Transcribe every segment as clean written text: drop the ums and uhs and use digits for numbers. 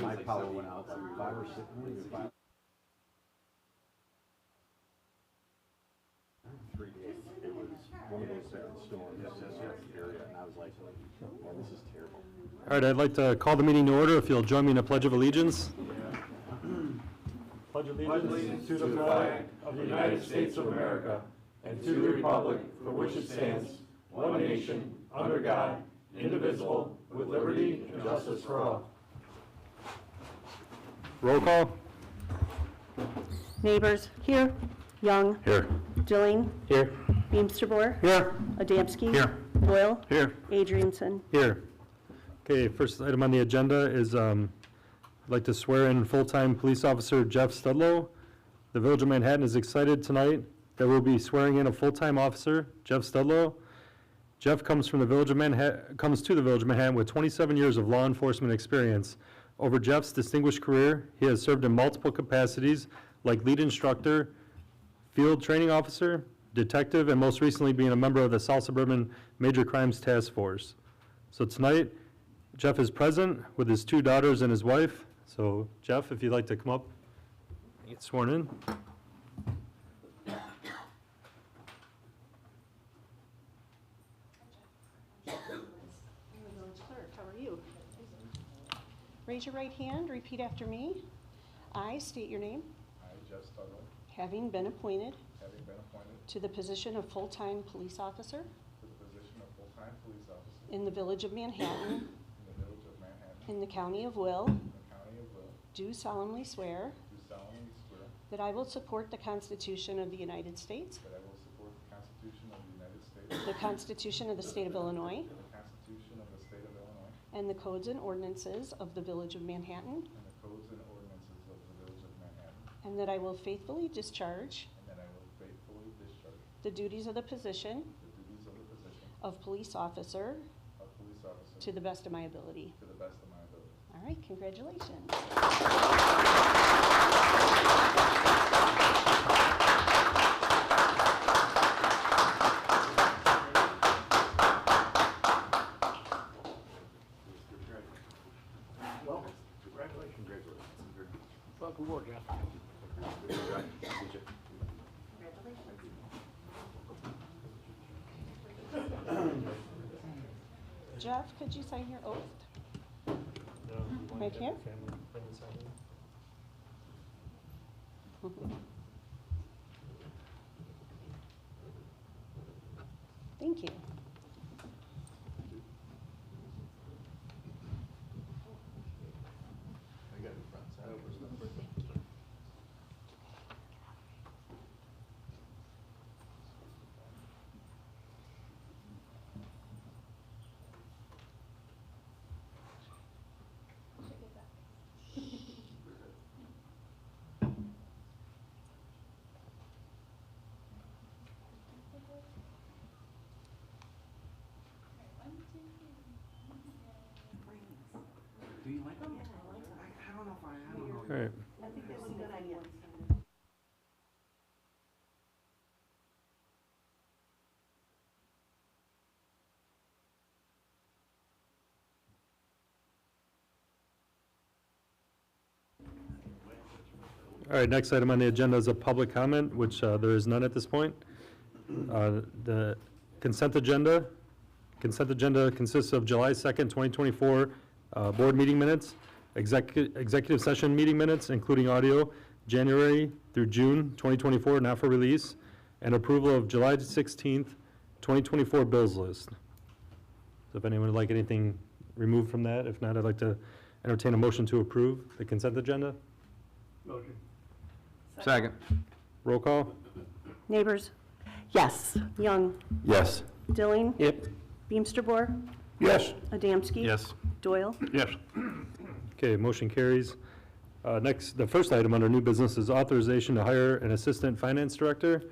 My power went out like 5 or 6, maybe 5. 3 days. It was one of those storms area, and I was like, man, this is terrible. All right, I'd like to call the meeting to order. If you'll join me in a Pledge of Allegiance. Pledge allegiance to the flag of the United States of America and to the republic for which it stands, one nation, under God, indivisible, with liberty and justice for all. Roll call. Neighbors, here. Young. Here. Dilling. Here. Beamsterboer. Here. Adamski. Here. Doyle. Here. Adrianson. Here. Okay, first item on the agenda is I'd like to swear in full-time police officer Jeff Studlow. The Village of Manhattan is excited tonight that we'll be swearing in a full-time officer, Jeff Studlow. Jeff comes to the Village of Manhattan with 27 years of law enforcement experience. Over Jeff's distinguished career, he has served in multiple capacities like lead instructor, field training officer, detective, and most recently being a member of the South Suburban Major Crimes Task Force. So tonight, Jeff is present with his 2 daughters and his wife. So Jeff, if you'd like to come up and get sworn in. Clerk, how are you? Raise your right hand, repeat after me. I state your name. I, Jeff Studlow, Having been appointed having been appointed to the position of full-time police officer to the position of full-time police officer in the Village of Manhattan, in the Village of Manhattan, in the County of Will, in the County of Will, do solemnly swear do solemnly swear that I will support the Constitution of the United States, that I will support the Constitution of the United States, the Constitution of the State of Illinois, the Constitution of the State of Illinois, and the codes and ordinances of the Village of Manhattan, and the codes and ordinances of the Village of Manhattan, and that I will faithfully discharge and that I will faithfully discharge the duties of the position the duties of the position of police officer of police officer to the best of my ability. to the best of my ability. All right, congratulations. Well, congratulations. Welcome aboard, Jeff. Jeff, could you sign your oath? Right here? Thank you. I got the front side over. Do you like them? I don't know if I don't know. All right. I think that's a good idea. All right, next item on the agenda is a public comment, which there is none at this point. The consent agenda consists of July 2nd, 2024 board meeting minutes, executive session meeting minutes, including audio, January through June 2024, not for release, and approval of July 16th, 2024 bills list. So if anyone would like anything removed from that, if not, I'd like to entertain a motion to approve the consent agenda. Motion. Second. Roll call. Neighbors? Yes. Young? Yes. Dilling? Yep. Beamsterboer? Yes. Adamski? Yes. Doyle? Yes. Okay, motion carries. Next, the first item under new business is authorization to hire an assistant finance director.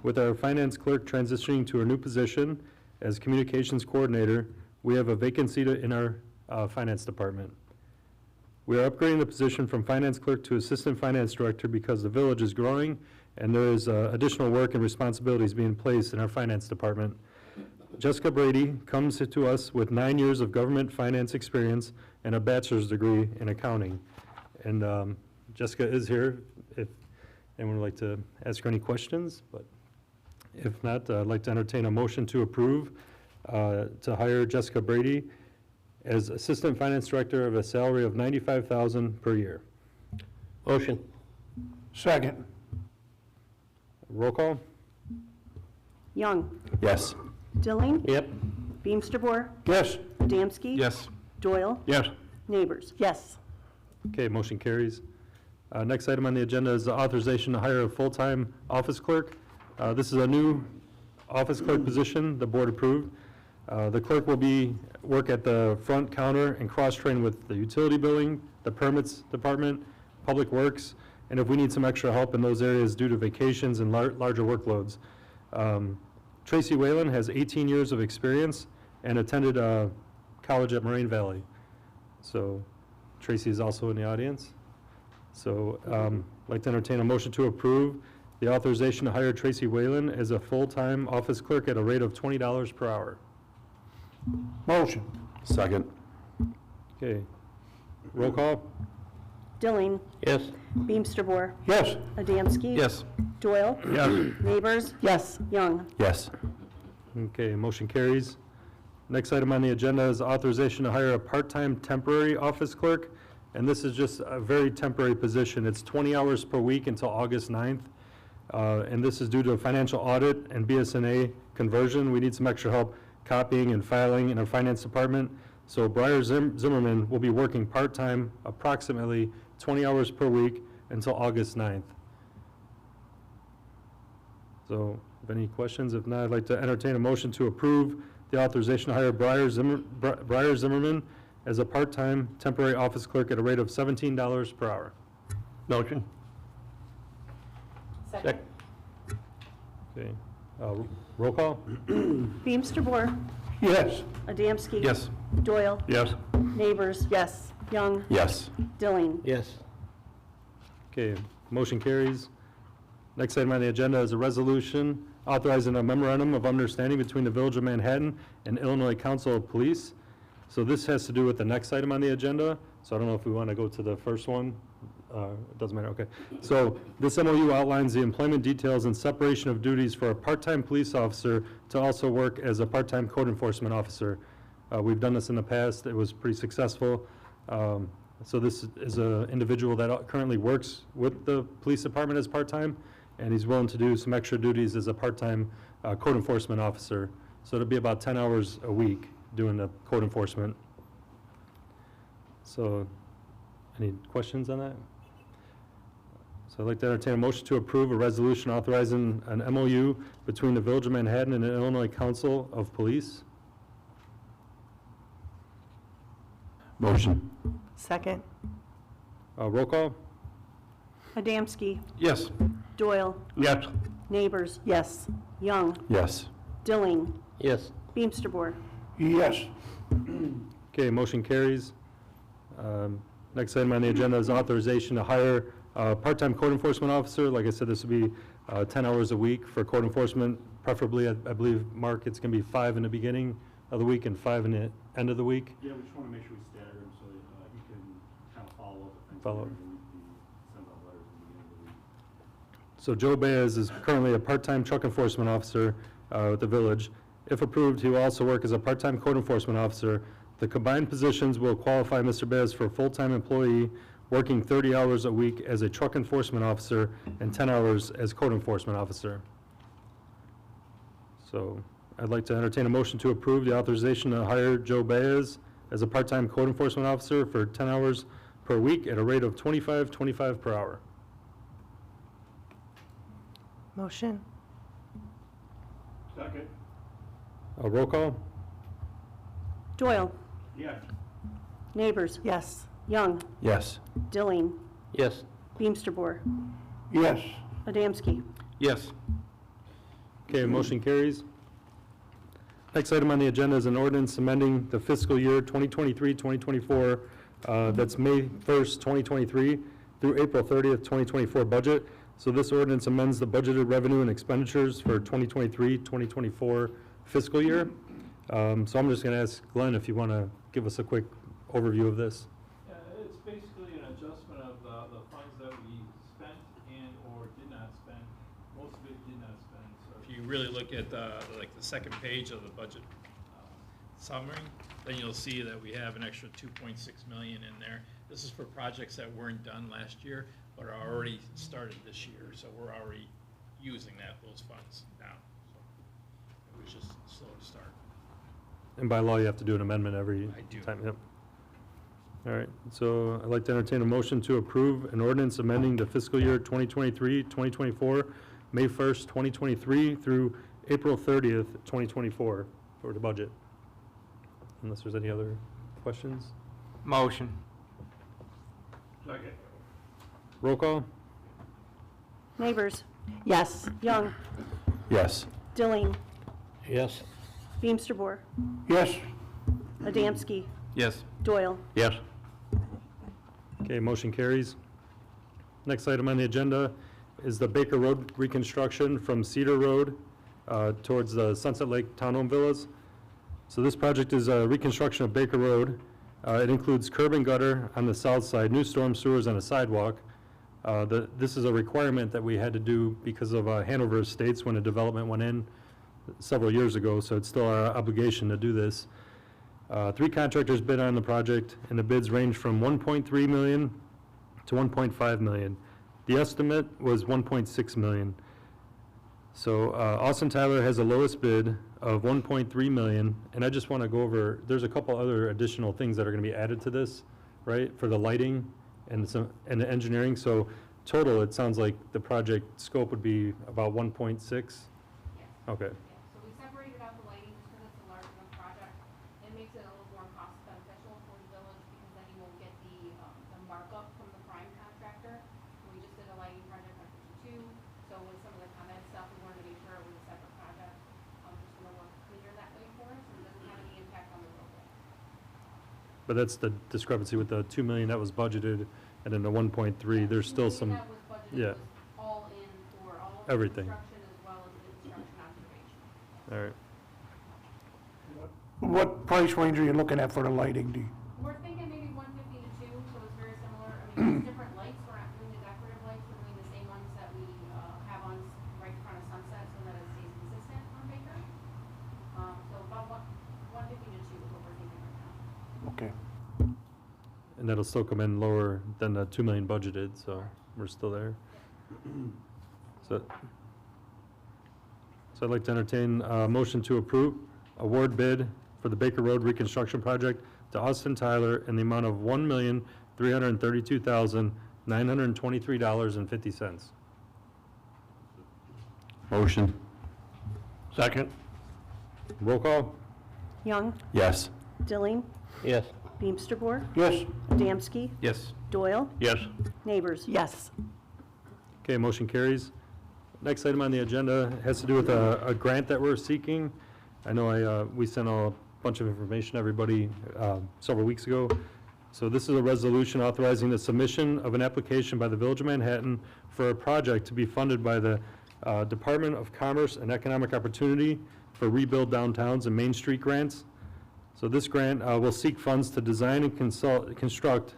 With our finance clerk transitioning to a new position as communications coordinator, we have a vacancy in our finance department. We are upgrading the position from finance clerk to assistant finance director because the village is growing and there is additional work and responsibilities being placed in our finance department. Jessica Brady comes to us with 9 years of government finance experience and a bachelor's degree in accounting. And Jessica is here if anyone would like to ask her any questions, but if not, I'd like to entertain a motion to approve to hire Jessica Brady as Assistant Finance Director of a salary of $95,000 per year. Motion. Second. Roll call? Young, Yes. Dilling, Yep. Beamsterboer, Yes. Adamski. Yes. Doyle, Yes. Neighbors. Yes. Okay, motion carries. Next item on the agenda is the authorization to hire a full-time office clerk. This is a new office clerk position the board approved. The clerk will work at the front counter and cross-train with the utility billing, the permits department, public works, and if we need some extra help in those areas due to vacations and larger workloads. Tracy Whalen has 18 years of experience and attended college at Moraine Valley. So Tracy is also in the audience. So I'd like to entertain a motion to approve the authorization to hire Tracy Whalen as a full-time office clerk at a rate of $20 per hour. Motion. Second. Okay, roll call? Dilling, Yes. Beamsterboer, Yes. Adamski. Yes. Doyle, Yes. Neighbors. Yes. Young. Yes. Okay, motion carries. Next item on the agenda is authorization to hire a part-time temporary office clerk, and this is just a very temporary position. It's 20 hours per week until August 9th, and this is due to a financial audit and BSNA conversion. We need some extra help copying and filing in our finance department. So Briar Zimmerman will be working part-time, approximately 20 hours per week until August 9th. So, if any questions, if not, I'd like to entertain a motion to approve the authorization to hire Briar Zimmerman as a part-time temporary office clerk at a rate of $17 per hour. Motion. Second. Okay, roll call? Beamsterboer, Yes. Adamski. Yes. Doyle, Yes. Neighbors. Yes. Young, Yes. Dilling. Yes. Okay, motion carries. Next item on the agenda is a resolution authorizing a memorandum of understanding between the Village of Manhattan and Illinois Council of Police. So this has to do with the next item on the agenda, so I don't know if we want to go to the first one. It doesn't matter, okay. So this MOU outlines the employment details and separation of duties for a part-time police officer to also work as a part-time code enforcement officer. We've done this in the past. It was pretty successful. So this is an individual that currently works with the police department as part-time, and he's willing to do some extra duties as a part-time code enforcement officer. So it'll be about 10 hours a week doing the code enforcement. So any questions on that? So I'd like to entertain a motion to approve a resolution authorizing an MOU between the Village of Manhattan and the Illinois Council of Police. Motion. Second. Roll call? Adamski. Yes. Doyle, Yes. Neighbors. Yes. Young, Yes. Dilling, Yes. Beamsterboer. Yes. Okay, motion carries. Next item on the agenda is authorization to hire a part-time code enforcement officer. Like I said, this would be 10 hours a week for code enforcement, preferably, I believe, Mark, it's going to be 5 in the beginning of the week and 5 in the end of the week. Yeah, we just want to make sure we stagger them so that you can kind of follow up with things. Follow up. during the week, and send out letters in the beginning of the week. So Joe Baez is currently a part-time truck enforcement officer with the village. If approved, he will also work as a part-time code enforcement officer. The combined positions will qualify Mr. Baez for a full-time employee working 30 hours a week as a truck enforcement officer and 10 hours as code enforcement officer. So I'd like to entertain a motion to approve the authorization to hire Joe Baez as a part-time code enforcement officer for 10 hours per week at a rate of $25.25 per hour. Motion. Second. Roll call? Doyle, Yes. Neighbors. Yes. Young, Yes. Dilling, Yes. Beamsterboer, Yes. Adamski. Yes. Okay, motion carries. Next item on the agenda is an ordinance amending the fiscal year 2023-2024, that's May 1st, 2023 through April 30th, 2024 budget. So this ordinance amends the budgeted revenue and expenditures for 2023-2024 fiscal year. So I'm just going to ask Glenn if you want to give us a quick overview of this. It's basically an adjustment of really look at like the second page of the budget summary, then you'll see that we have an extra 2.6 million in there. This is for projects that weren't done last year, but are already started this year, so we're already using those funds now. So it was just a slow start. And by law, you have to do an amendment every I do. time, yep. All right, so I'd like to entertain a motion to approve an ordinance amending the fiscal year 2023, 2024, May 1st, 2023 through April 30th, 2024 for the budget. Unless there's any other questions? Motion. Second. Roll call? Neighbors, Yes. Young, Yes. Dilling, Yes. Beamsterboer, Yes. Adamski, Yes. Doyle. Yes. Okay, motion carries. Next item on the agenda is the Baker Road reconstruction from Cedar Road towards the Sunset Lake Townhome Villas. So this project is a reconstruction of Baker Road. It includes curb and gutter on the south side, new storm sewers and a sidewalk. This is a requirement that we had to do because of Hanover Estates when a development went in several years ago, so it's still our obligation to do this. 3 contractors bid on the project, and the bids range from 1.3 million to 1.5 million. The estimate was 1.6 million. So Austin Tyler has the lowest bid of 1.3 million, and I just want to go over, there's a couple other additional things that are going to be added to this, right, for the lighting and the engineering. So total, it sounds like the project scope would be about 1.6? Yes. Okay. Yeah, so we separated out the lighting just because it's a large enough project. It makes it a little more cost beneficial for the village because then you won't get the markup from the prime contractor. We just did a lighting project on 52, so with some of the comment stuff, we wanted to make sure it was a separate project. Just gonna work cleaner that way for us, and it doesn't have any impact on the roadway. But that's the discrepancy with the 2 million that was budgeted and then the 1.3. There's still some, That was budgeted yeah. was all in for all of the Everything. construction as well as the construction observation. all right. What price range are you looking at for the lighting? We're thinking maybe 150 to 2, so it's very similar. I mean, it's different lights. We're not doing the decorative lights. We're doing the same ones that we have on right in front of Sunset so that it stays consistent on Baker. So about 150 to 2 is what we're thinking right now. Okay. And that'll still come in lower than the 2 million budgeted, so we're still there. So I'd like to entertain a motion to approve award bid for the Baker Road reconstruction project to Austin Tyler in the amount of $1,332,923.50. Motion. Second. Roll call? Young, Yes. Dilling, Yes. Beamsterboer, Yes. Adamski, Yes. Doyle, Yes. Neighbors. Yes. Okay, motion carries. Next item on the agenda has to do with a grant that we're seeking. I know we sent a bunch of information to everybody several weeks ago. So this is a resolution authorizing the submission of an application by the Village of Manhattan for a project to be funded by the Department of Commerce and Economic Opportunity for Rebuild Downtowns and Main Street grants. So this grant will seek funds to design and construct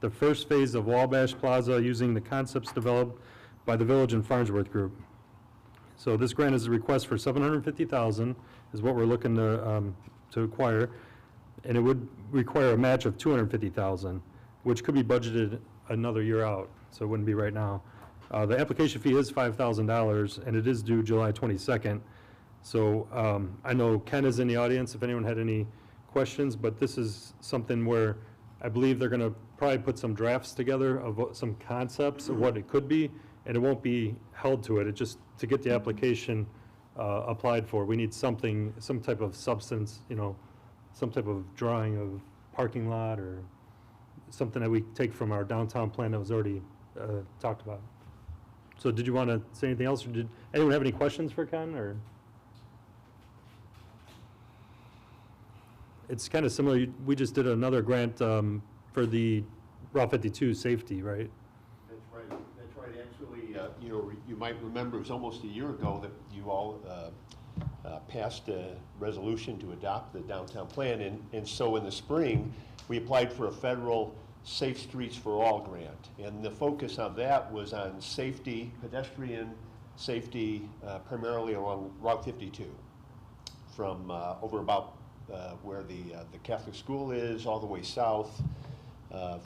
the first phase of Wabash Plaza using the concepts developed by the Village and Farnsworth Group. So this grant is a request for $750,000 is what we're looking to acquire, and it would require a match of $250,000, which could be budgeted another year out, so it wouldn't be right now. The application fee is $5,000, and it is due July 22nd. So I know Ken is in the audience if anyone had any questions, but this is something where I believe they're going to probably put some drafts together of some concepts of what it could be, and it won't be held to it. It just, to get the application applied for, we need something, some type of substance, some type of drawing of parking lot or something that we take from our downtown plan that was already talked about. So did you want to say anything else, or did anyone have any questions for Ken, or? It's kind of similar, we just did another grant for the Route 52 safety, right? That's right, actually, you might remember it was almost a year ago that you all passed a resolution to adopt the downtown plan, and so in the spring, we applied for a federal Safe Streets for All grant, and the focus of that was on safety, pedestrian safety, primarily along Route 52, from over about where the Catholic school is, all the way south,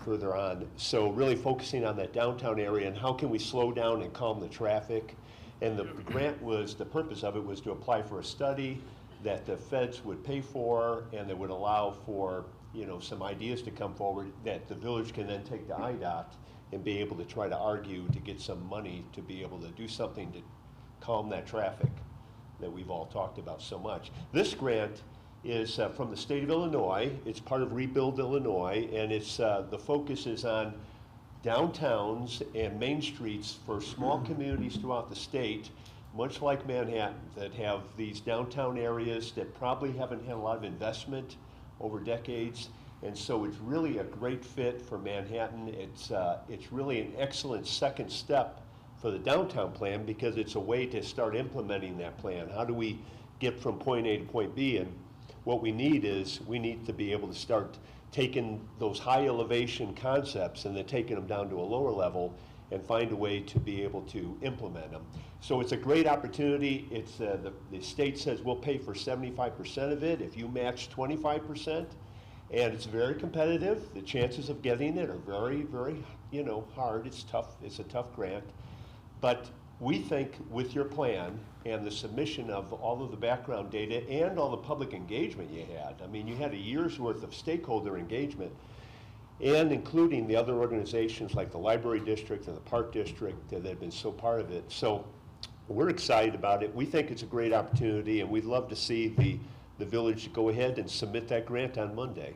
further on. So really focusing on that downtown area and how can we slow down and calm the traffic. And the grant was, the purpose of it was to apply for a study that the feds would pay for and that would allow for, some ideas to come forward that the village can then take to IDOT and be able to try to argue to get some money to be able to do something to calm that traffic that we've all talked about so much. This grant is from the state of Illinois. It's part of Rebuild Illinois, and it's the focus is on downtowns and main streets for small communities throughout the state, much like Manhattan, that have these downtown areas that probably haven't had a lot of investment over decades. And so it's really a great fit for Manhattan. It's really an excellent second step for the downtown plan because it's a way to start implementing that plan. How do we get from point A to point B? And what we need to be able to start taking those high elevation concepts and then taking them down to a lower level and find a way to be able to implement them. So it's a great opportunity. It's the state says we'll pay for 75% of it if you match 25%, and it's very competitive. The chances of getting it are very, very, hard. It's tough. It's a tough grant, but we think with your plan and the submission of all of the background data and all the public engagement you had, I mean, you had a year's worth of stakeholder engagement, and including the other organizations like the Library District and the Park District that have been so part of it. So we're excited about it. We think it's a great opportunity, and we'd love to see the village go ahead and submit that grant on Monday.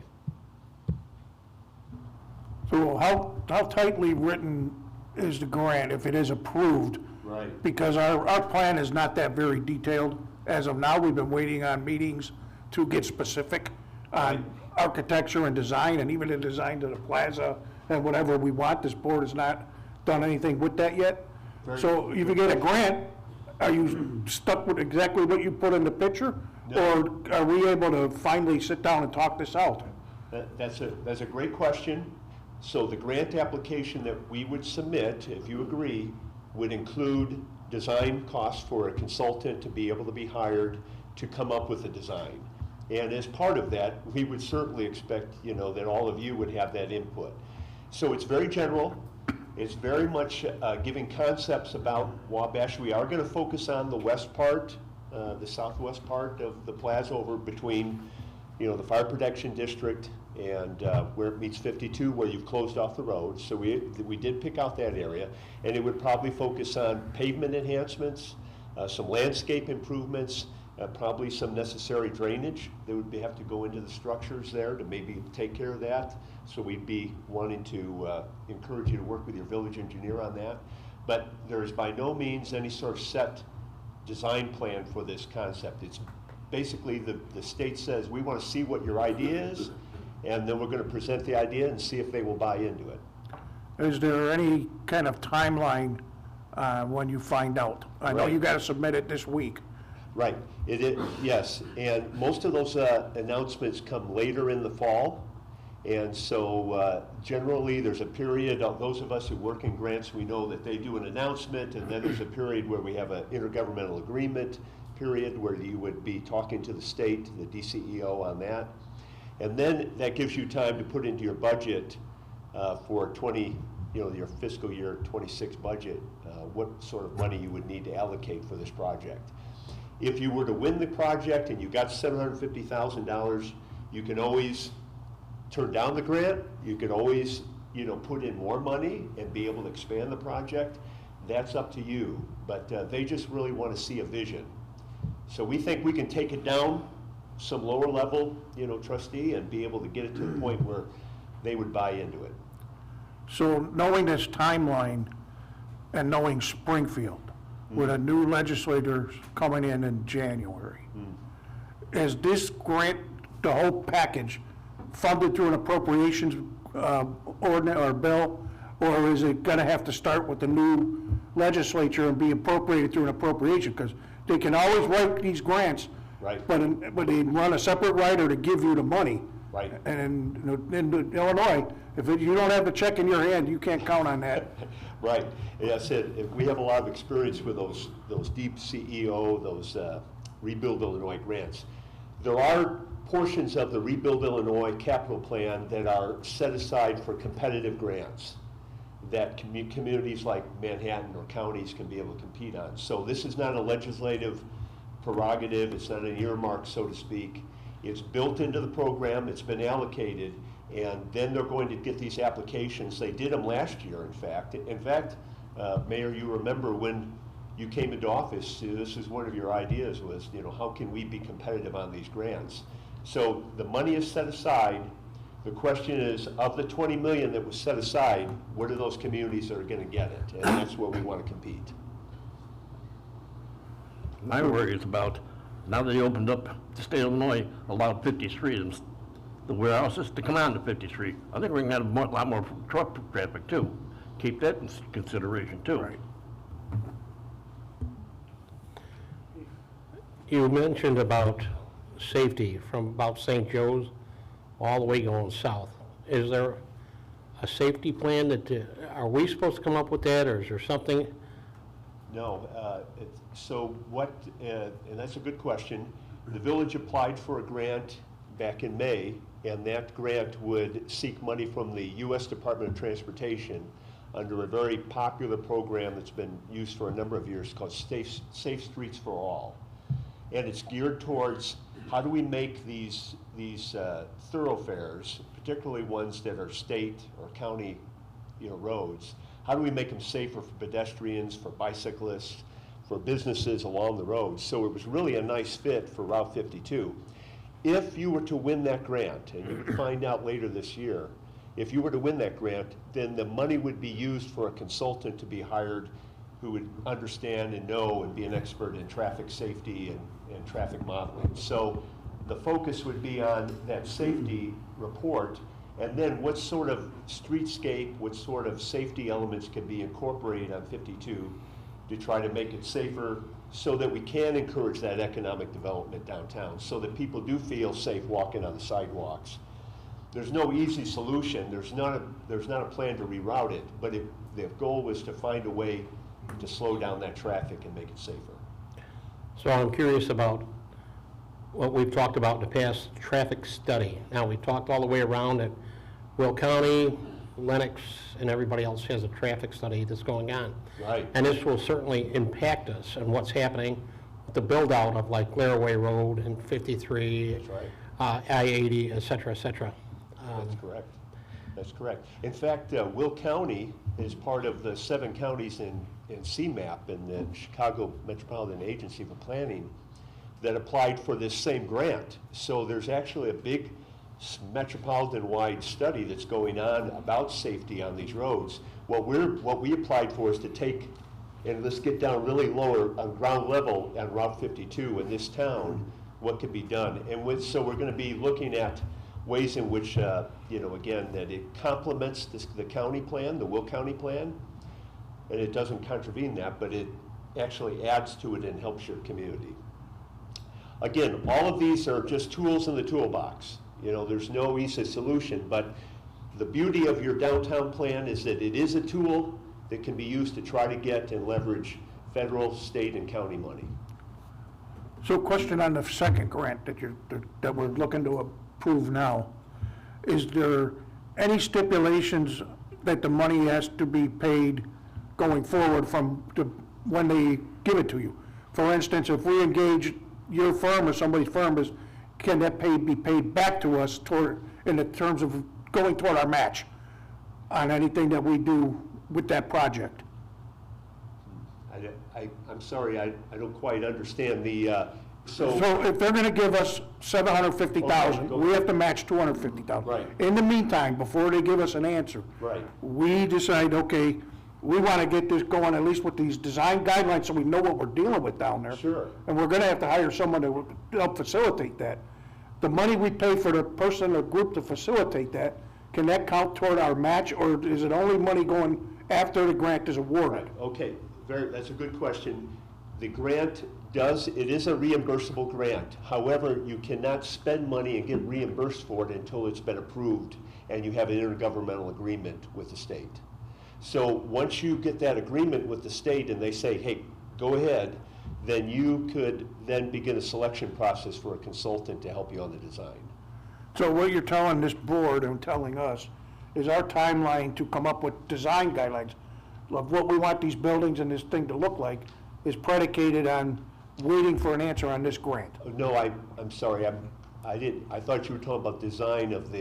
So how tightly written is the grant if it is approved? Right. Because our plan is not that very detailed. As of now, we've been waiting on meetings to get specific on architecture and design, and even the design to the plaza and whatever we want. This board has not done anything with that yet. So if you get a grant, are you stuck with exactly what you put in the picture? No. Or are we able to finally sit down and talk this out? That's a great question. So the grant application that we would submit, if you agree, would include design costs for a consultant to be able to be hired to come up with a design. And as part of that, we would certainly expect, that all of you would have that input. So it's very general. It's very much giving concepts about Wabash. We are going to focus on the west part, the southwest part of the plaza over between, the fire protection district and where it meets 52, where you've closed off the road. So we did pick out that area, and it would probably focus on pavement enhancements, some landscape improvements, probably some necessary drainage that would have to go into the structures there to maybe take care of that. So we'd be wanting to encourage you to work with your village engineer on that. But there's by no means any sort of set design plan for this concept. It's basically the state says, we want to see what your idea is, and then we're going to present the idea and see if they will buy into it. Is there any kind of timeline when you find out? I know Right. you got to submit it this week. Right, yes, and most of those announcements come later in the fall, and so generally there's a period, of those of us who work in grants, we know that they do an announcement, and then there's a period where we have an intergovernmental agreement period where you would be talking to the state, the DCEO on that, and then that gives you time to put into your budget for your fiscal year 26 budget, what sort of money you would need to allocate for this project. If you were to win the project and you got $750,000, you can always turn down the grant. You can always, put in more money and be able to expand the project. That's up to you. But they just really want to see a vision. So we think we can take it down some lower level, trustee, and be able to get it to the point where they would buy into it. So knowing this timeline and knowing Springfield, with a new legislator coming in January, is this grant, the whole package, funded through an appropriations ordinance or bill, or is it going to have to start with the new legislature and be appropriated through an appropriation? Because they can always write these grants, Right. but they run a separate writer to give you the money. Right. And in Illinois, if you don't have the check in your hand, you can't count on that. Right. As I said, we have a lot of experience with those deep CEO, those Rebuild Illinois grants. There are portions of the Rebuild Illinois capital plan that are set aside for competitive grants that communities like Manhattan or counties can be able to compete on. So this is not a legislative prerogative, it's not an earmark, so to speak. It's built into the program, it's been allocated, and then they're going to get these applications. They did them last year, in fact. In fact, Mayor, you remember when you came into office, this is one of your ideas was, how can we be competitive on these grants? So the money is set aside. The question is, of the 20 million that was set aside, what are those communities that are going to get it? And that's where we want to compete. My worry is about, now that they opened up the state of Illinois, allowed 53 of them, the warehouses to come on to 53. I think we're going to have a lot more truck traffic too. Keep that in consideration too. Right. You mentioned about safety from about St. Joe's all the way going south. Is there a safety plan that, are we supposed to come up with that, or is there something? No, so what, and that's a good question. The village applied for a grant back in May, and that grant would seek money from the U.S. Department of Transportation under a very popular program that's been used for a number of years called Safe Streets for All. And it's geared towards how do we make these thoroughfares, particularly ones that are state or county roads, how do we make them safer for pedestrians, for bicyclists, for businesses along the road? So it was really a nice fit for Route 52. If you were to win that grant, and you would find out later this year, if you were to win that grant, then the money would be used for a consultant to be hired who would understand and know and be an expert in traffic safety and traffic modeling. So the focus would be on that safety report, and then what sort of streetscape, what sort of safety elements can be incorporated on 52 to try to make it safer so that we can encourage that economic development downtown, so that people do feel safe walking on the sidewalks. There's no easy solution. There's not a plan to reroute it, but the goal was to find a way to slow down that traffic and make it safer. So I'm curious about what we've talked about in the past, traffic study. Now, we talked all the way around that Will County, Lennox, and everybody else has a traffic study that's going on. Right. And this will certainly impact us and what's happening with the build-out of like Laraway Road and 53, That's right. I-80, et cetera, et cetera. That's correct. That's correct. In fact, Will County is part of the 7 counties in CMAP, in the Chicago Metropolitan Agency for Planning, that applied for this same grant. So there's actually a big metropolitan-wide study that's going on about safety on these roads. What we applied for is to take, and let's get down really lower on ground level on Route 52 in this town, what could be done. And so we're going to be looking at ways in which, again, that it complements the county plan, the Will County plan, and it doesn't contravene that, but it actually adds to it and helps your community. Again, all of these are just tools in the toolbox. There's no easy solution, but the beauty of your downtown plan is that it is a tool that can be used to try to get and leverage federal, state, and county money. So question on the second grant that we're looking to approve now. Is there any stipulations that the money has to be paid going forward from when they give it to you? For instance, if we engage your firm or somebody's firm, can that be paid back to us in the terms of going toward our match on anything that we do with that project? I'm sorry, I don't quite understand the, So if they're gonna give us $750,000, Okay, we have to match $250,000. Right. In the meantime, before they give us an answer. Right. We decide, okay, we wanna get this going at least with these design guidelines so we know what we're dealing with down there. Sure. And we're gonna have to hire someone to help facilitate that. The money we pay for the person or group to facilitate that, can that count toward our match, or is it only money going after the grant is awarded? Okay, that's a good question. The grant it is a reimbursable grant. However, you cannot spend money and get reimbursed for it until it's been approved and you have an intergovernmental agreement with the state. So once you get that agreement with the state and they say, hey, go ahead, then you could then begin a selection process for a consultant to help you on the design. So what you're telling this board and telling us is our timeline to come up with design guidelines of what we want these buildings and this thing to look like is predicated on waiting for an answer on this grant. No, I'm sorry, I thought you were talking about design of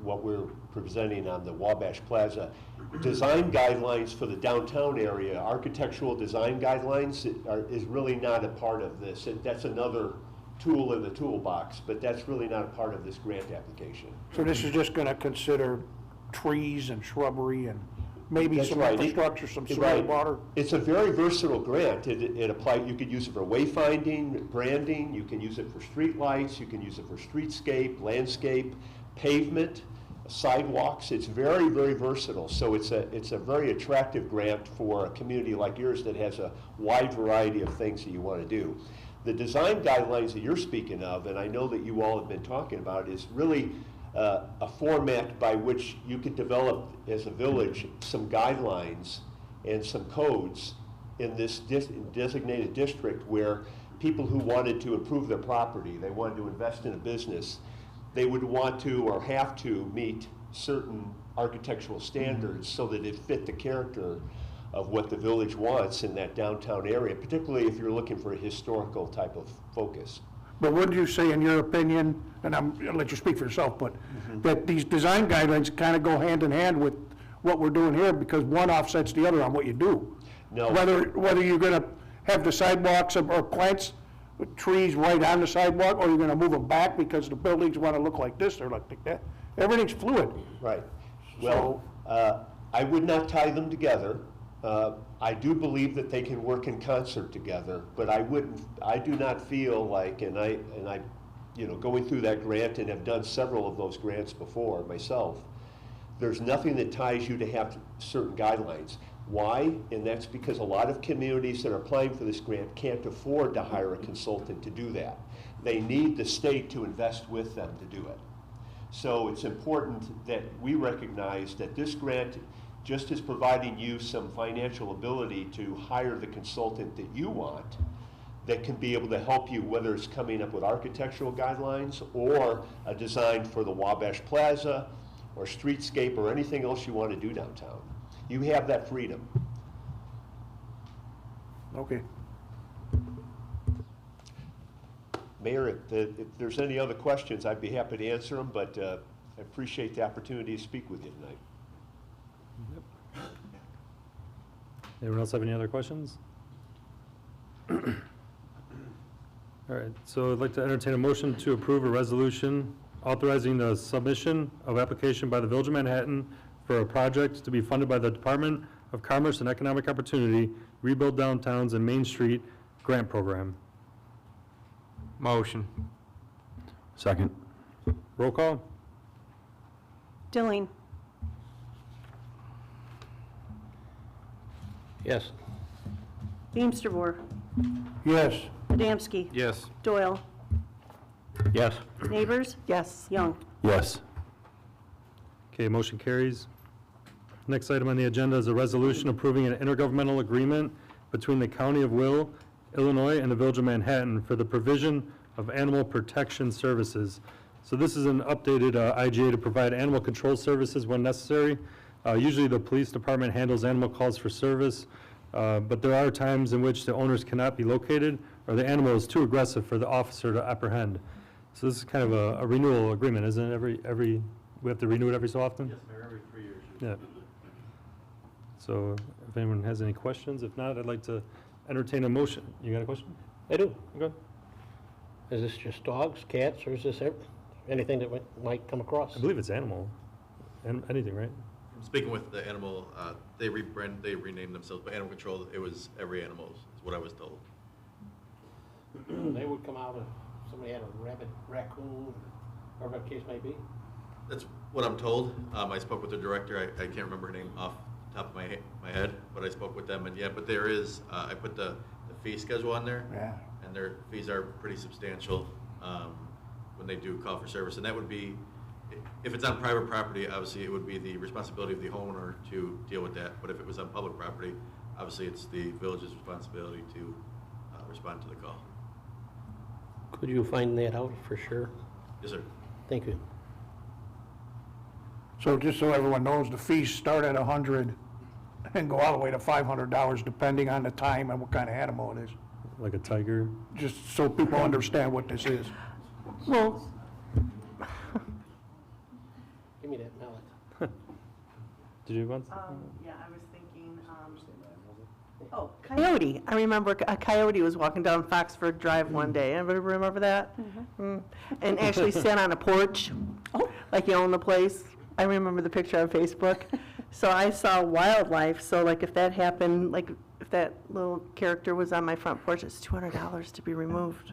what we're presenting on the Wabash Plaza. Design guidelines for the downtown area, architectural design guidelines is really not a part of this. That's another tool in the toolbox, but that's really not a part of this grant application. So this is just gonna consider trees and shrubbery and maybe That's some right. infrastructure, some sewer, Right. water? It's a very versatile grant. It applies, you could use it for wayfinding, branding, you can use it for street lights, you can use it for streetscape, landscape, pavement, sidewalks. It's very, very versatile. So it's a very attractive grant for a community like yours that has a wide variety of things that you want to do. The design guidelines that you're speaking of, and I know that you all have been talking about, is really a format by which you could develop as a village some guidelines and some codes in this designated district where people who wanted to improve their property, they wanted to invest in a business, they would want to or have to meet certain architectural standards so that it fit the character of what the village wants in that downtown area, particularly if you're looking for a historical type of focus. But wouldn't you say, in your opinion, and I'll let you speak for yourself, but that these design guidelines kind of go hand in hand with what we're doing here because one offsets the other on what you do? No. Whether you're gonna have the sidewalks or plants with trees right on the sidewalk, or you're gonna move them back because the buildings wanna look like this or like that. Everything's fluid. Right. Well, I would not tie them together. I do believe that they can work in concert together, but I do not feel like, and I, going through that grant and have done several of those grants before myself, there's nothing that ties you to have certain guidelines. Why? And that's because a lot of communities that are applying for this grant can't afford to hire a consultant to do that. They need the state to invest with them to do it. So it's important that we recognize that this grant just is providing you some financial ability to hire the consultant that you want that can be able to help you, whether it's coming up with architectural guidelines or a design for the Wabash Plaza or streetscape or anything else you want to do downtown. You have that freedom. Okay. Mayor, if there's any other questions, I'd be happy to answer them, but I appreciate the opportunity to speak with you tonight. Anyone else have any other questions? All right, so I'd like to entertain a motion to approve a resolution authorizing the submission of application by the Village of Manhattan for a project to be funded by the Department of Commerce and Economic Opportunity, Rebuild Downtowns and Main Street Grant Program. Motion. Second. Roll call? Dilling, Yes. Beamsterboer, Yes. Adamski. Yes. Doyle, Yes. Neighbors. Yes. Young. Yes. Okay, motion carries. Next item on the agenda is a resolution approving an intergovernmental agreement between the County of Will, Illinois, and the Village of Manhattan for the provision of animal protection services. So this is an updated IGA to provide animal control services when necessary. Usually the police department handles animal calls for service, but there are times in which the owners cannot be located or the animal is too aggressive for the officer to apprehend. So this is kind of a renewal agreement, isn't it? We have to renew it every so often? Yes, Mayor, every 3 years. Yeah. So if anyone has any questions, if not, I'd like to entertain a motion. You got a question? I do. Okay. Is this just dogs, cats, or is this anything that might come across? I believe it's animal, anything, right? From speaking with the animal, they renamed themselves, but animal control, it was every animal, is what I was told. They would come out if somebody had a rabbit, raccoon, or whatever the case may be? That's what I'm told. I spoke with the director, I can't remember her name off the top of my head, but I spoke with them, and yeah, but there is, I put the fee schedule on there. Yeah. And their fees are pretty substantial when they do call for service, and that would be if it's on private property, obviously it would be the responsibility of the homeowner to deal with that. But if it was on public property, obviously it's the village's responsibility to respond to the call. Could you find that out for sure? Yes, sir. Thank you. So just so everyone knows, the fees start at 100 and go all the way to $500 depending on the time and what kind of animal it is. Like a tiger. Just so people understand what this is. Well. Give me that mallet. Did you want? Yeah, I was thinking, coyote. I remember a coyote was walking down Foxford Drive one day. Anybody remember that? Mm. And actually sat on a porch, like he owned the place. I remember the picture on Facebook. So I saw wildlife, so like if that happened, like if that little character was on my front porch, it's $200 to be removed.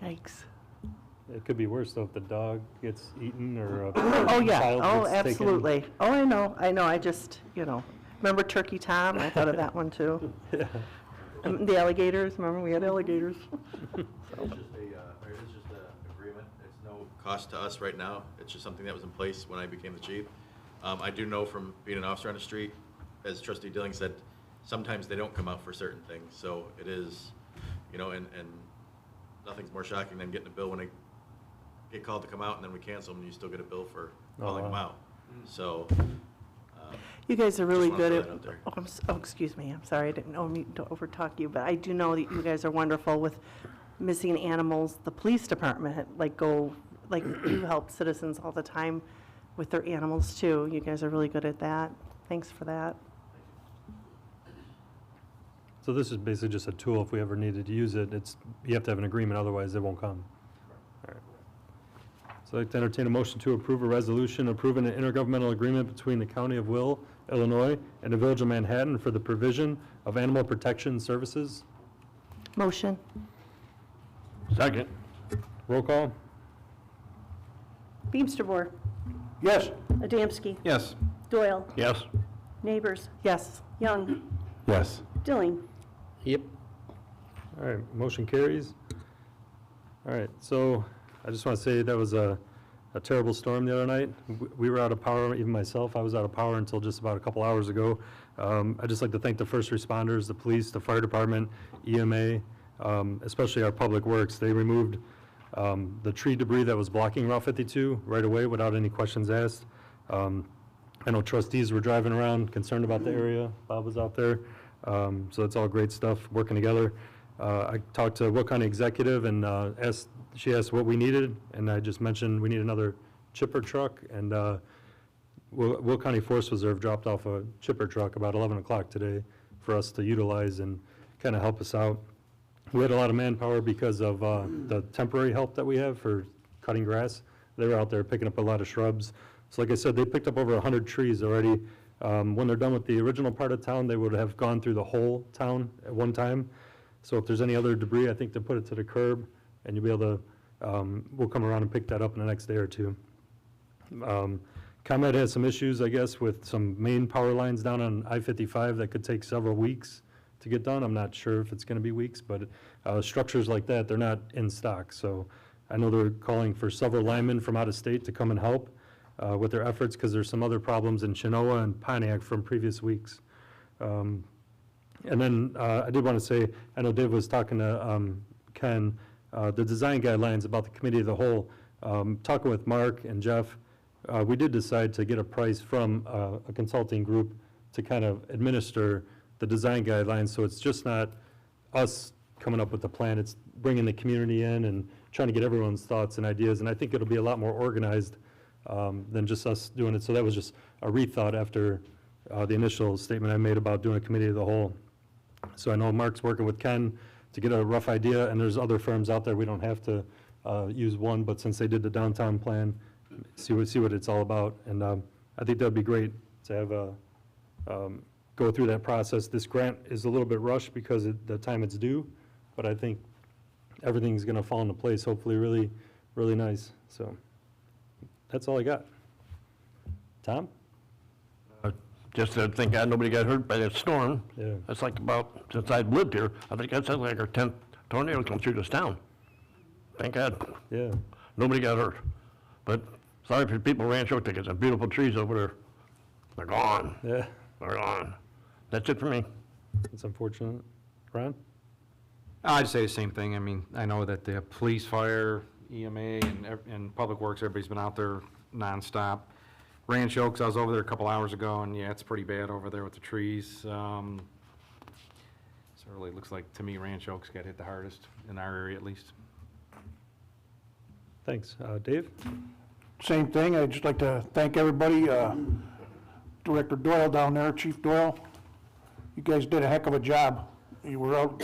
Yikes. It could be worse though if the dog gets eaten or a Oh, yeah. child Oh, gets taken. absolutely. Oh, I know. I just, remember Turkey Tom? I thought of that one too. Yeah. The alligators, remember we had alligators? It's just a agreement. It's no cost to us right now. It's just something that was in place when I became the chief. I do know from being an officer on the street, as Trustee Dilling said, sometimes they don't come out for certain things. So it is, and nothing's more shocking than getting a bill when they get called to come out and then we cancel them and you still get a bill for calling them out. So. You guys are really Just wanna good throw at, that out there. excuse me, I'm sorry, I didn't mean to overtalk you, but I do know that you guys are wonderful with missing animals. The police department, you help citizens all the time with their animals too. You guys are really good at that. Thanks for that. So this is basically just a tool if we ever needed to use it. You have to have an agreement, otherwise it won't come. All right. So I'd like to entertain a motion to approve a resolution approving an intergovernmental agreement between the County of Will, Illinois, and the Village of Manhattan for the provision of animal protection services. Motion. Second. Roll call. Beamsterboer, Yes? Adamski, Yes. Doyle, Yes. Neighbors, Yes. Young, Yes. Dilling. Yep. All right, motion carries. All right, so I just want to say that was a terrible storm the other night. We were out of power, even myself, I was out of power until just about a couple hours ago. I'd just like to thank the first responders, the police, the fire department, EMA, especially our public works. They removed the tree debris that was blocking Route 52 right away without any questions asked. I know trustees were driving around concerned about the area. Bob was out there. So it's all great stuff, working together. I talked to Will County executive and she asked what we needed, and I just mentioned we need another chipper truck, and Will County Forest Reserve dropped off a chipper truck about 11 o'clock today for us to utilize and kind of help us out. We had a lot of manpower because of the temporary help that we have for cutting grass. They were out there picking up a lot of shrubs. So like I said, they picked up over 100 trees already. When they're done with the original part of town, they would have gone through the whole town at one time. So if there's any other debris, I think they'll put it to the curb, and you'll be able to, we'll come around and pick that up in the next day or two. ComEd has some issues, I guess, with some main power lines down on I-55 that could take several weeks to get done. I'm not sure if it's going to be weeks, but structures like that, they're not in stock. So I know they're calling for several linemen from out of state to come and help with their efforts, because there's some other problems in Chenoa and Pontiac from previous weeks. And then I did want to say, I know Dave was talking to Ken, the design guidelines about the committee of the whole. Talking with Mark and Jeff, we did decide to get a price from a consulting group to kind of administer the design guidelines, so it's just not us coming up with the plan, it's bringing the community in and trying to get everyone's thoughts and ideas, and I think it'll be a lot more organized than just us doing it. So that was just a rethought after the initial statement I made about doing a committee of the whole. So I know Mark's working with Ken to get a rough idea, and there's other firms out there, we don't have to use one, but since they did the downtown plan, see what it's all about, and I think that'd be great to have go through that process. This grant is a little bit rushed because of the time it's due, but I think everything's going to fall into place, hopefully really, really nice. So that's all I got. Tom? Just to thank God nobody got hurt by that storm. Yeah. That's like about, since I've lived here, I think that's like our 10th tornado come through this town. Thank God. Yeah. Nobody got hurt. But Sorry for the people in Rancho, they got some beautiful trees over there. They're gone. Yeah, They're gone. That's it for me. it's unfortunate. Ron? I'd say the same thing. I mean, I know that the police, fire, EMA, and Public Works, everybody's been out there nonstop. Ranch Oaks, I was over there a couple hours ago, and yeah, it's pretty bad over there with the trees. Certainly looks like, to me, Ranch Oaks got hit the hardest, in our area at least. Thanks. Dave? Same thing, I'd just like to thank everybody, Director Doyle down there, Chief Doyle. You guys did a heck of a job. You were out,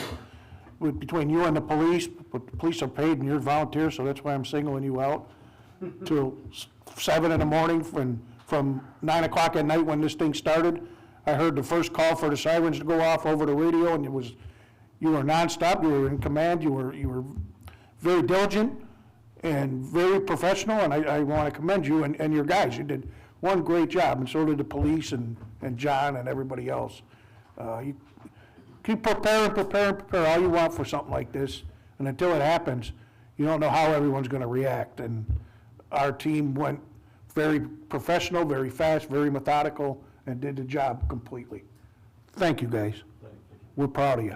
between you and the police, but the police are paid and you're volunteers, so that's why I'm singling you out, till 7 in the morning, from 9 o'clock at night when this thing started. I heard the first call for the sirens to go off over the radio, and you were nonstop, you were in command, you were very diligent and very professional, and I want to commend you and your guys. You did one great job, and so did the police and John and everybody else. You keep preparing all you want for something like this, and until it happens, you don't know how everyone's going to react. And our team went very professional, very fast, very methodical, and did the job completely. Thank you, guys. We're proud of you.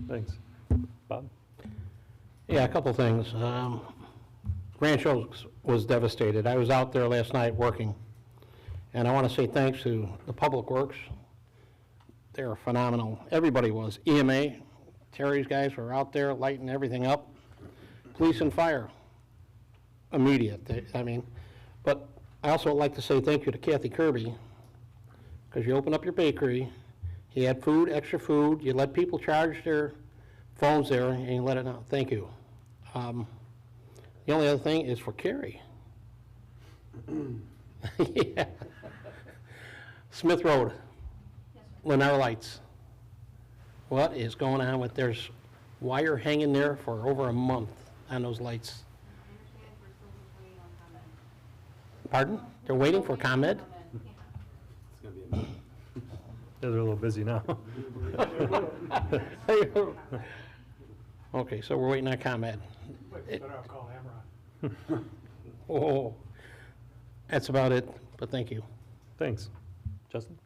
Thanks. Bob? Yeah, a couple things. Ranch Oaks was devastated. I was out there last night working, and I want to say thanks to the Public Works. They were phenomenal. Everybody was. EMA, Terry's guys were out there lighting everything up. Police and fire, immediate. But I also would like to say thank you to Kathy Kirby, because you opened up your bakery, you had food, extra food, you let people charge their phones there, and you let it out. Thank you. The only other thing is for Carrie. Yeah. Smith Road, Lennar Lights. What is going on with, there's wire hanging there for over a month on those lights. Pardon? They're waiting for ComEd? Yeah, they're a little busy now. Okay, so we're waiting on ComEd. Oh, that's about it, but thank you. Thanks. Justin?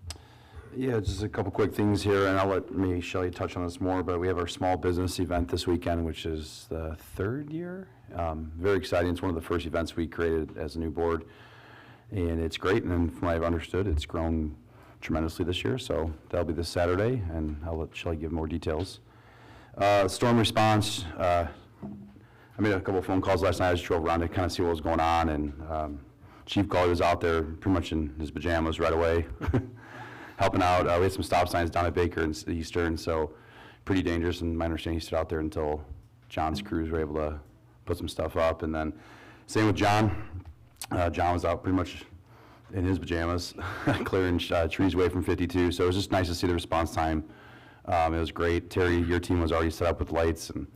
Yeah, just a couple quick things here, and I'll let maybe Shelley touch on this more, but we have our small business event this weekend, which is the 3rd year. Very exciting. It's one of the first events we created as a new board, and it's great, and from what I've understood, it's grown tremendously this year, so that'll be this Saturday, and I'll let Shelley give more details. Storm response, I made a couple of phone calls last night. I just drove around to kind of see what was going on, and Chief Gully was out there pretty much in his pajamas right away, helping out. We had some stop signs down at Baker and Eastern, so pretty dangerous, and my understanding he stood out there until John's crews were able to put some stuff up. And then same with John. John was out pretty much in his pajamas, clearing trees away from 52, so it was just nice to see the response time. It was great. Terry, your team was already set up with lights, and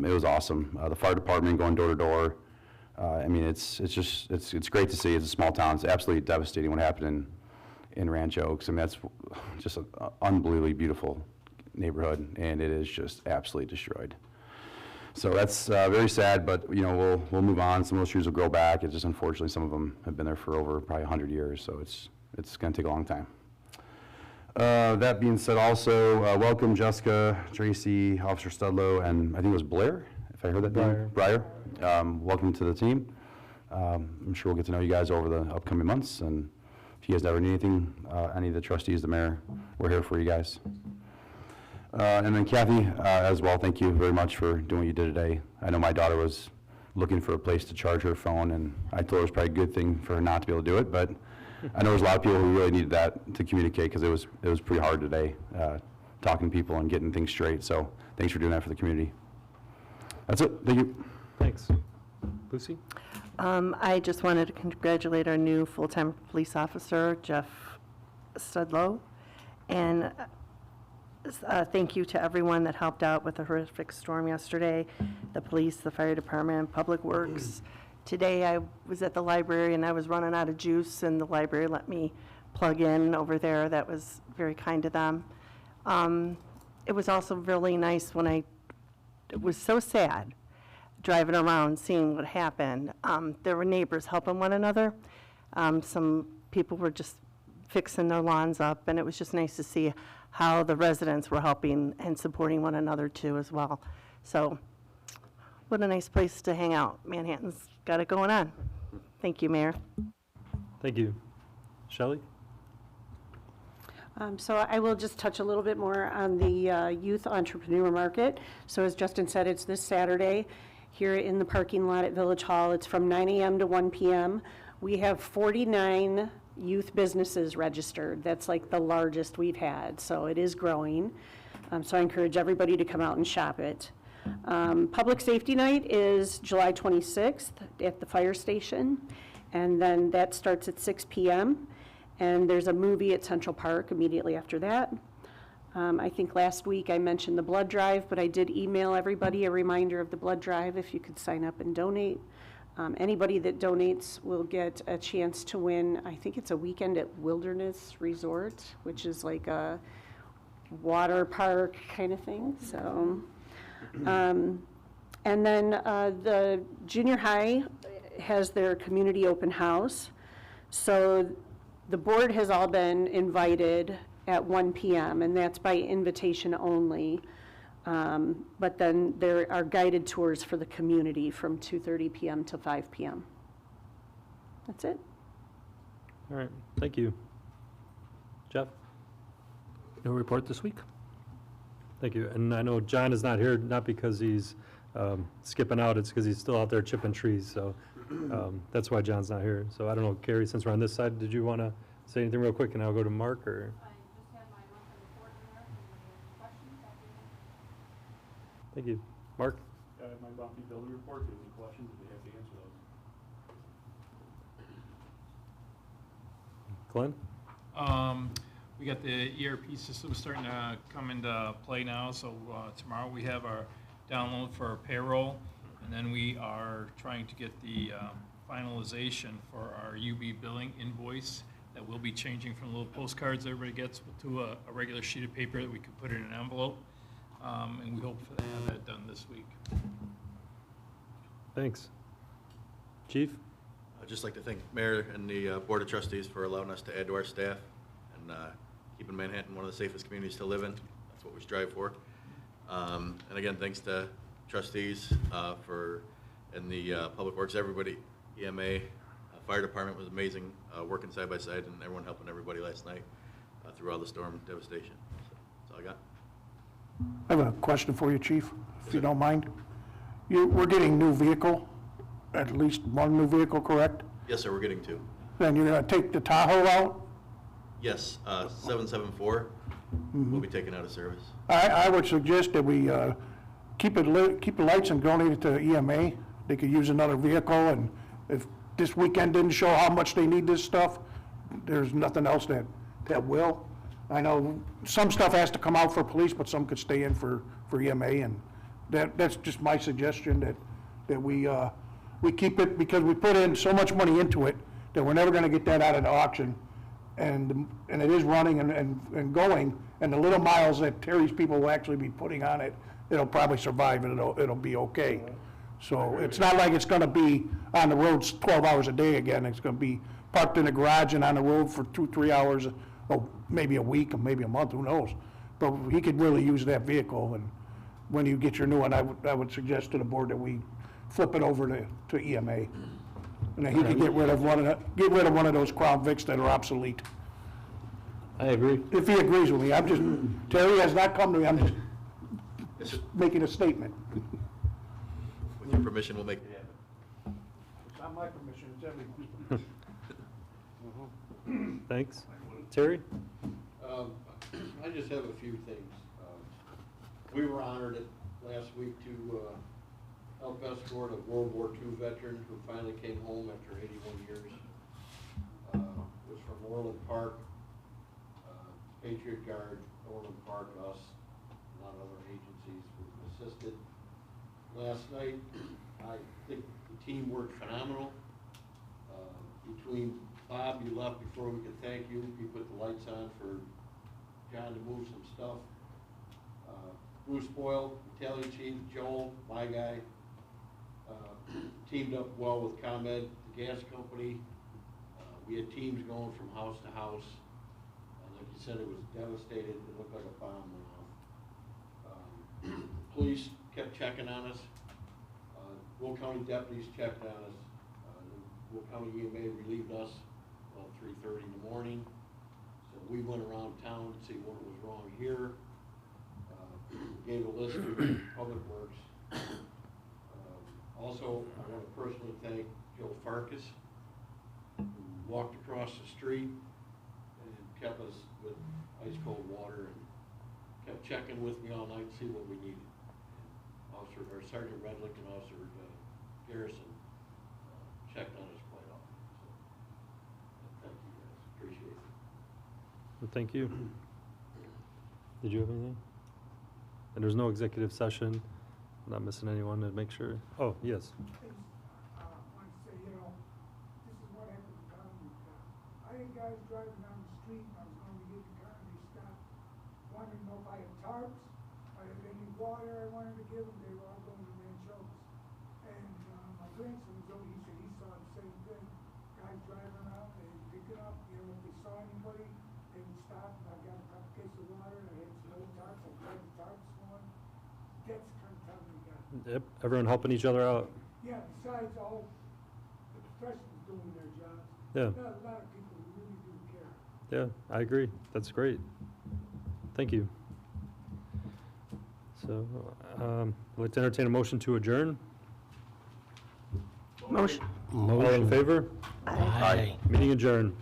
it was awesome. The fire department going door to door. I mean, it's great to see. It's a small town. It's absolutely devastating what happened in Ranch Oaks. I mean, that's just an unbelievably beautiful neighborhood, and it is just absolutely destroyed. So that's very sad, but you know, we'll move on. Some of those trees will grow back. It's just unfortunately some of them have been there for over probably 100 years, so it's going to take a long time. That being said, also welcome Jessica, Tracy, Officer Studlow, and I think it was Blair, if I heard that name. Breyer. Welcome to the team. I'm sure we'll get to know you guys over the upcoming months, and if you guys ever need anything, any of the trustees, the mayor, we're here for you guys. And then Kathy, as well, thank you very much for doing what you did today. I know my daughter was looking for a place to charge her phone, and I told her it was probably a good thing for her not to be able to do it, but I know there's a lot of people who really needed that to communicate, because it was pretty hard today, talking to people and getting things straight. So thanks for doing that for the community. That's it. Thank you. Thanks. Lucy? I just wanted to congratulate our new full-time police officer, Jeff Studlow, and thank you to everyone that helped out with the horrific storm yesterday, the police, the fire department, Public Works. Today I was at the library and I was running out of juice, and the library let me plug in over there. That was very kind of them. It was also really nice when it was so sad driving around, seeing what happened. There were neighbors helping one another. Some people were just fixing their lawns up, and it was just nice to see how the residents were helping and supporting one another too as well. So, what a nice place to hang out. Manhattan's got it going on. Thank you, Mayor. Thank you. Shelley? So I will just touch a little bit more on the youth entrepreneur market. So as Justin said, it's this Saturday here in the parking lot at Village Hall. It's from 9 a.m. to 1 p.m. We have 49 youth businesses registered. That's like the largest we've had, so it is growing. So I encourage everybody to come out and shop it. Public Safety Night is July 26th at the fire station, and then that starts at 6 p.m. And there's a movie at Central Park immediately after that. I think last week I mentioned the blood drive, but I did email everybody a reminder of the blood drive if you could sign up and donate. Anybody that donates will get a chance to win, I think it's a weekend at Wilderness Resort, which is like a water park kind of thing. So, and then the junior high has their community open house. So the board has all been invited at 1 p.m., and that's by invitation only. But then there are guided tours for the community from 2:30 p.m. to 5 p.m. That's it. All right, thank you. Jeff? No report this week? Thank you. And I know John is not here, not because he's skipping out, it's because he's still out there chipping trees, so that's why John's not here. So I don't know, Carrie, since we're on this side, did you want to say anything real quick, and I'll go to Mark, or? I just had my monthly report in there, if you have any questions, Thank you. Mark? I have my monthly building report, if you have any questions, I'd be happy to answer those. Glenn? We got the ERP system starting to come into play now, so tomorrow we have our download for our payroll, and then we are trying to get the finalization for our UB billing invoice that will be changing from little postcards everybody gets to a regular sheet of paper that we can put in an envelope, and we hope to have that done this week. Thanks. Chief? I'd just like to thank Mayor and the Board of Trustees for allowing us to add to our staff and keeping Manhattan one of the safest communities to live in. That's what we strive for. And again, thanks to trustees and the Public Works, everybody, EMA, Fire Department was amazing, working side by side, and everyone helping everybody last night through all the storm devastation. So that's all I got. I have a question for you, Chief, if you don't mind. We're getting new vehicle, at least one new vehicle, correct? Yes, sir, we're getting two. Then you're going to take the Tahoe out? Yes, 774 will be taken out of service. I would suggest that we keep the lights and donate it to EMA. They could use another vehicle, and if this weekend didn't show how much they need this stuff, there's nothing else that will. I know some stuff has to come out for police, but some could stay in for EMA, and that's just my suggestion, that we keep it, because we put in so much money into it that we're never gonna get that out of the auction. And it is running and going, and the little miles that Terry's people will actually be putting on it, it'll probably survive, and it'll be okay. So it's not like it's gonna be on the roads 12 hours a day again. It's gonna be parked in the garage and on the road for 2-3 hours, or maybe a week, or maybe a month, who knows? But he could really use that vehicle, and when you get your new one, I would suggest to the board that we flip it over to EMA. And then he could get rid of one of those Crown Vics that are obsolete. I agree. If he agrees with me, Terry has not come to me, I'm just making a statement. With your permission, we'll make it happen. It's not my permission, it's everyone's. Thanks. Terry? I just have a few things. We were honored last week to help escort a World War II veteran who finally came home after 81 years. It was from Orland Park, Patriot Guard, Orland Park, us, a lot of other agencies who assisted. Last night, I think the team worked phenomenal. Between Bob, you left before we could thank you. You put the lights on for John to move some stuff. Bruce Boyle, Battalion Chief, Joel, my guy, Teamed up well with ComEd, the gas company. We had teams going from house to house. Like you said, it was devastated. It looked like a bomb went off. Police kept checking on us. Will County deputies checked on us. Will County EMA relieved us about 3:30 in the morning. So we went around town to see what was wrong here. Gave a list to Public Works. Also, I want to personally thank Joe Farkas, who walked across the street and kept us with ice cold water and kept checking with me all night to see what we needed. And Sergeant Redlick and Officer Garrison checked on us quite often. So, thank you guys, appreciate it. Well, thank you. Did you have anything? And there's no executive session. I'm not missing anyone to make sure. Oh, yes. Want to say, this is what happened to Tommy. I had guys driving down the street, and I was going to get the car, and they stopped, wanted to know if I had tarps, if I had any water I wanted to give them. They were all going to Rancho's. And my grandson was over, he said he saw the same thing. Guys driving around, they pick it up, if they saw anybody, they would stop, and I got a couple cases of water, and I had some old tarps, I tried the tarps on. That's the kind of time we got. Yep, everyone helping each other out. Yeah, besides all the professionals doing their jobs. Yeah. A lot of people who really do care. Yeah, I agree. That's great. Thank you. So, I'd like to entertain a motion to adjourn. Motion. All in favor? Aye. Meeting adjourned.